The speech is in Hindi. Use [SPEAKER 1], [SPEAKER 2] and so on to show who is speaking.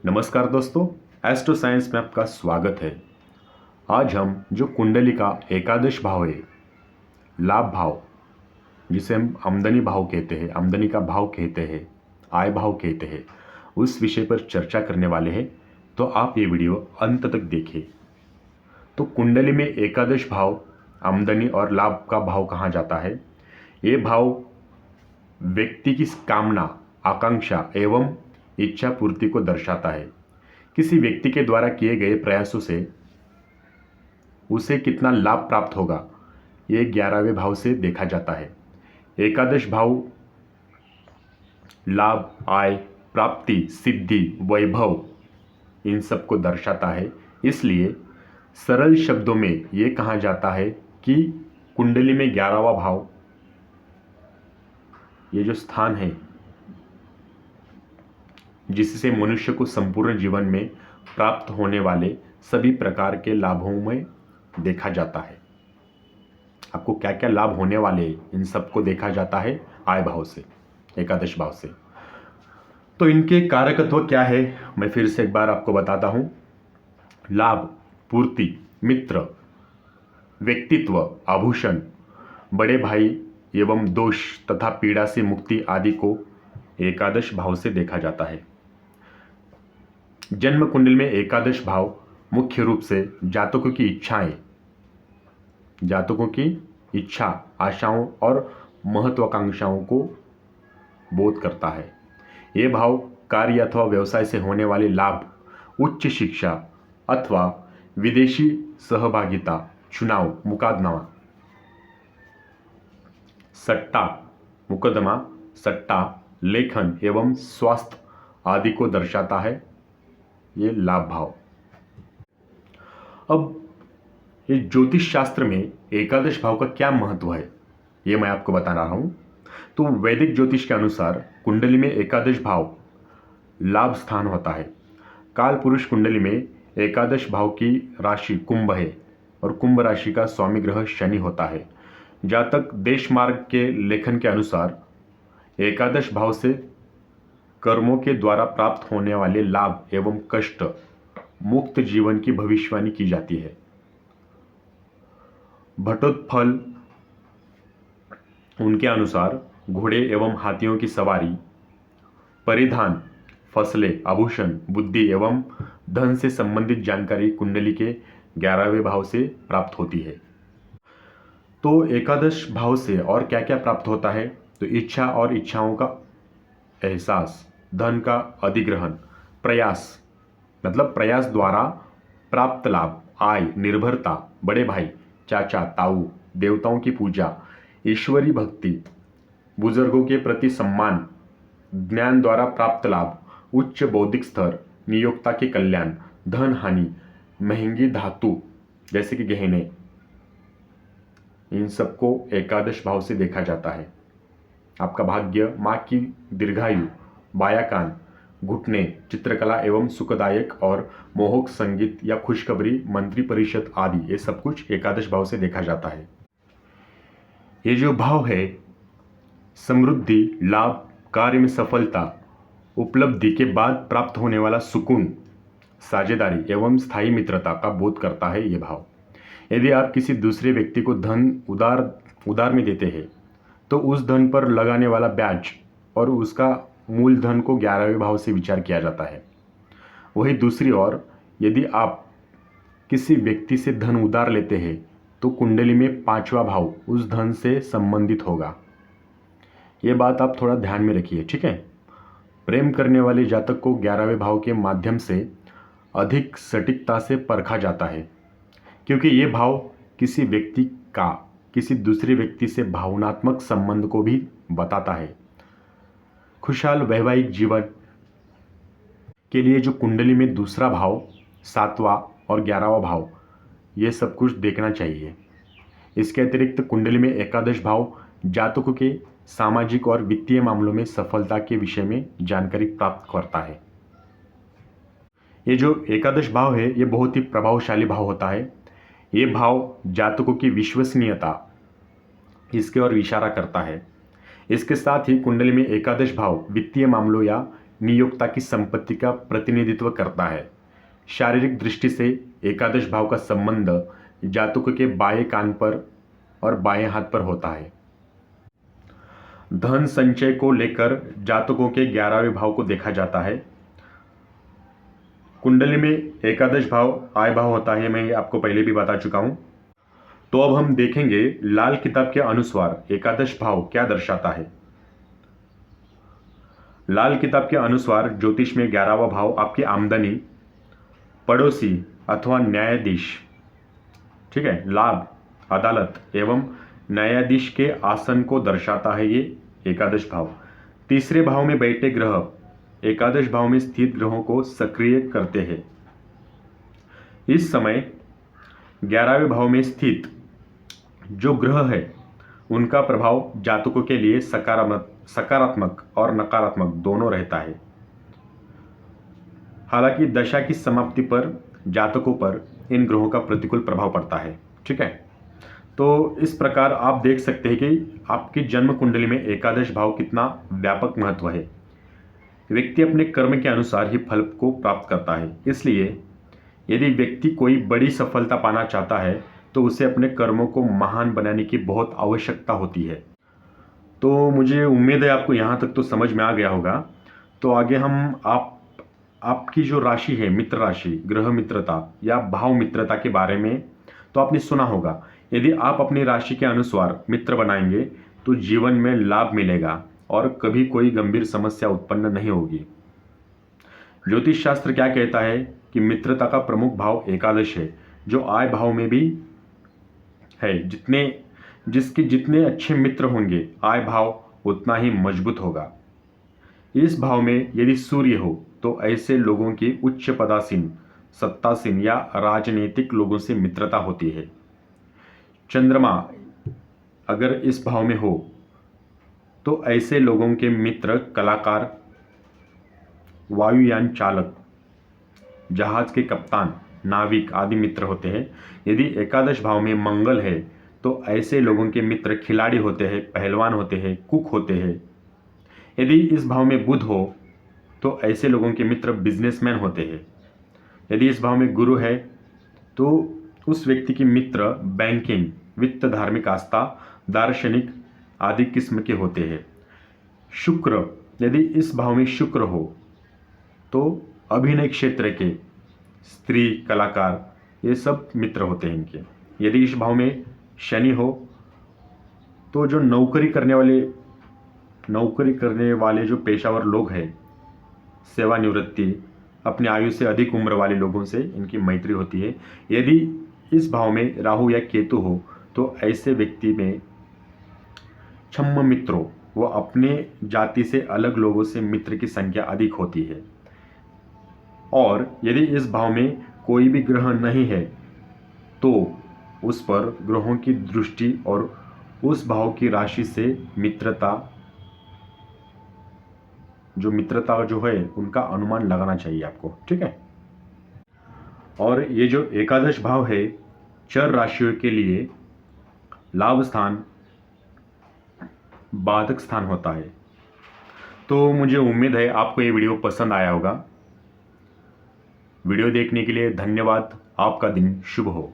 [SPEAKER 1] नमस्कार दोस्तों, एस्ट्रो साइंस में आपका स्वागत है। आज हम जो कुंडली का एकादश भाव है, लाभ भाव, जिसे हम आमदनी भाव कहते हैं, आमदनी का भाव कहते हैं, आय भाव कहते हैं, उस विषय पर चर्चा करने वाले हैं। तो आप ये वीडियो अंत तक देखें। तो कुंडली में एकादश भाव आमदनी और लाभ का भाव कहाँ जाता है? ये भाव व्यक्ति की कामना, आकांक्षा एवं इच्छा पूर्ति को दर्शाता है। किसी व्यक्ति के द्वारा किए गए प्रयासों से उसे कितना लाभ प्राप्त होगा, ये 11वें भाव से देखा जाता है। एकादश भाव लाभ, आय, प्राप्ति, सिद्धि, वैभव इन सब को दर्शाता है। इसलिए सरल शब्दों में ये कहा जाता है कि कुंडली में 11वां भाव, ये जो स्थान है जिससे मनुष्य को संपूर्ण जीवन में प्राप्त होने वाले सभी प्रकार के लाभों में देखा जाता है। आपको क्या क्या लाभ होने वाले हैं, इन सबको देखा जाता है आय भाव से, एकादश भाव से। तो इनके कारकत्व क्या है, मैं फिर से एक बार आपको बताता हूं। लाभ, पूर्ति, मित्र, व्यक्तित्व, आभूषण, बड़े भाई एवं दोष तथा पीड़ा से मुक्ति आदि को एकादश भाव से देखा जाता है। जन्म कुंडल में एकादश भाव मुख्य रूप से जातकों की इच्छाएं, जातकों की इच्छा, आशाओं और महत्वाकांक्षाओं को बोध करता है। ये भाव कार्य अथवा व्यवसाय से होने वाले लाभ, उच्च शिक्षा अथवा विदेशी सहभागिता, चुनाव, मुकदमा, सट्टा, मुकदमा, सट्टा, लेखन एवं स्वास्थ्य आदि को दर्शाता है ये लाभ भाव। अब ये ज्योतिष शास्त्र में एकादश भाव का क्या महत्व है, ये मैं आपको बता रहा हूं। तो वैदिक ज्योतिष के अनुसार कुंडली में एकादश भाव लाभ स्थान होता है। काल पुरुष कुंडली में एकादश भाव की राशि कुंभ है और कुंभ राशि का स्वामी ग्रह शनि होता है। जातक देश मार्ग के लेखन के अनुसार एकादश भाव से कर्मों के द्वारा प्राप्त होने वाले लाभ एवं कष्ट मुक्त जीवन की भविष्यवाणी की जाती है। भट्टोत्फल उनके अनुसार घोड़े एवं हाथियों की सवारी, परिधान, फसलें, आभूषण, बुद्धि एवं धन से संबंधित जानकारी कुंडली के 11वें भाव से प्राप्त होती है। तो एकादश भाव से और क्या क्या प्राप्त होता है? तो इच्छा और इच्छाओं का एहसास, धन का अधिग्रहण, प्रयास मतलब प्रयास द्वारा प्राप्त लाभ, आय, निर्भरता, बड़े भाई, चाचा, ताऊ, देवताओं की पूजा, ईश्वरी भक्ति, बुजुर्गों के प्रति सम्मान, ज्ञान द्वारा प्राप्त लाभ, उच्च बौद्धिक स्तर, नियोक्ता के कल्याण, धन हानि, महंगी धातु जैसे कि गहने, इन सबको एकादश भाव से देखा जाता है। आपका भाग्य, माँ की दीर्घायु, बाया कान, घुटने, चित्रकला एवं सुखदायक और मोहक संगीत या खुशखबरी, मंत्री परिषद आदि, ये सब कुछ एकादश भाव से देखा जाता है। ये जो भाव है समृद्धि, लाभ, कार्य में सफलता, उपलब्धि के बाद प्राप्त होने वाला सुकून, साझेदारी एवं स्थायी मित्रता का बोध करता है ये भाव। यदि आप किसी दूसरे व्यक्ति को धन उधार में देते हैं तो उस धन पर लगाने वाला ब्याज और उसका मूल धन को 11वें भाव से विचार किया जाता है। वहीं दूसरी ओर यदि आप किसी व्यक्ति से धन उधार लेते हैं तो कुंडली में 5वां भाव उस धन से संबंधित होगा। ये बात आप थोड़ा ध्यान में रखिए, ठीक है। प्रेम करने वाले जातक को 11वें भाव के माध्यम से अधिक सटीकता से परखा जाता है, क्योंकि ये भाव किसी व्यक्ति का किसी दूसरे व्यक्ति से भावनात्मक संबंध को भी बताता है। खुशहाल वैवाहिक जीवन के लिए जो कुंडली में दूसरा भाव, 7वां और 11वां भाव, ये सब कुछ देखना चाहिए। इसके अतिरिक्त कुंडली में एकादश भाव जातकों के सामाजिक और वित्तीय मामलों में सफलता के विषय में जानकारी प्राप्त करता है। ये जो एकादश भाव है ये बहुत ही प्रभावशाली भाव होता है। ये भाव जातकों की विश्वसनीयता, इसके ओर इशारा करता है। इसके साथ ही कुंडली में एकादश भाव वित्तीय मामलों या नियोक्ता की संपत्ति का प्रतिनिधित्व करता है। शारीरिक दृष्टि से एकादश भाव का संबंध जातकों के बाएं कान पर और बाएं हाथ पर होता है। धन संचय को लेकर जातकों के 11वें भाव को देखा जाता है। कुंडली में एकादश भाव आय भाव होता है, मैं आपको पहले भी बता चुका हूं। तो अब हम देखेंगे लाल किताब के अनुसार एकादश भाव क्या दर्शाता है। लाल किताब के अनुसार ज्योतिष में 11वां भाव आपकी आमदनी, पड़ोसी अथवा न्यायाधीश, ठीक है, लाभ, अदालत एवं न्यायाधीश के आसन को दर्शाता है ये एकादश भाव। तीसरे भाव में बैठे ग्रह एकादश भाव में स्थित ग्रहों को सक्रिय करते हैं। इस समय 11वें भाव में स्थित जो ग्रह है उनका प्रभाव जातकों के लिए सकारात्मक और नकारात्मक दोनों रहता है। हालांकि दशा की समाप्ति पर जातकों पर इन ग्रहों का प्रतिकूल प्रभाव पड़ता है, ठीक है। तो इस प्रकार आप देख सकते हैं कि आपकी जन्म कुंडली में एकादश भाव कितना व्यापक महत्व है। व्यक्ति अपने कर्म के अनुसार ही फल को प्राप्त करता है। इसलिए यदि व्यक्ति कोई बड़ी सफलता पाना चाहता है तो उसे अपने कर्मों को महान बनाने की बहुत आवश्यकता होती है। तो मुझे उम्मीद है आपको यहाँ तक तो समझ में आ गया होगा। तो आगे हम आपकी जो राशि है, मित्र राशि, ग्रह मित्रता या भाव मित्रता के बारे में तो आपने सुना होगा। यदि आप अपनी राशि के अनुसार मित्र बनाएंगे तो जीवन में लाभ मिलेगा और कभी कोई गंभीर समस्या उत्पन्न नहीं होगी। ज्योतिष शास्त्र क्या कहता है कि मित्रता का प्रमुख भाव एकादश है, जो आय भाव में भी है। जितने अच्छे मित्र होंगे आय भाव उतना ही मजबूत होगा। इस भाव में यदि सूर्य हो तो ऐसे लोगों की उच्च पदासीन, सत्तासीन या राजनीतिक लोगों से मित्रता होती है। चंद्रमा अगर इस भाव में हो तो ऐसे लोगों के मित्र कलाकार, वायुयान चालक, जहाज के कप्तान, नाविक आदि मित्र होते हैं। यदि एकादश भाव में मंगल है तो ऐसे लोगों के मित्र खिलाड़ी होते हैं, पहलवान होते हैं, कुक होते हैं। यदि इस भाव में बुध हो तो ऐसे लोगों के मित्र बिजनेसमैन होते हैं। यदि इस भाव में गुरु है तो उस व्यक्ति के मित्र बैंकिंग, वित्त, धार्मिक आस्था, दार्शनिक आदि किस्म के होते हैं। शुक्र यदि इस भाव में शुक्र हो तो अभिनय क्षेत्र के स्त्री, कलाकार, ये सब मित्र होते हैं इनके। यदि इस भाव में शनि हो तो जो नौकरी करने वाले जो पेशावर लोग हैं, सेवानिवृत्ति, अपनी आयु से अधिक उम्र वाले लोगों से इनकी मैत्री होती है। यदि इस भाव में राहु या केतु हो तो ऐसे व्यक्ति में छम्म मित्रों, वह अपने जाति से अलग लोगों से मित्र की संख्या अधिक होती है। और यदि इस भाव में कोई भी ग्रह नहीं है तो उस पर ग्रहों की दृष्टि और उस भाव की राशि से मित्रता जो है उनका अनुमान लगाना चाहिए आपको, ठीक है। और ये जो एकादश भाव है चर राशियों के लिए लाभ स्थान, बाधक स्थान होता है। तो मुझे उम्मीद है आपको ये वीडियो पसंद आया होगा। वीडियो देखने के लिए धन्यवाद। आपका दिन शुभ हो।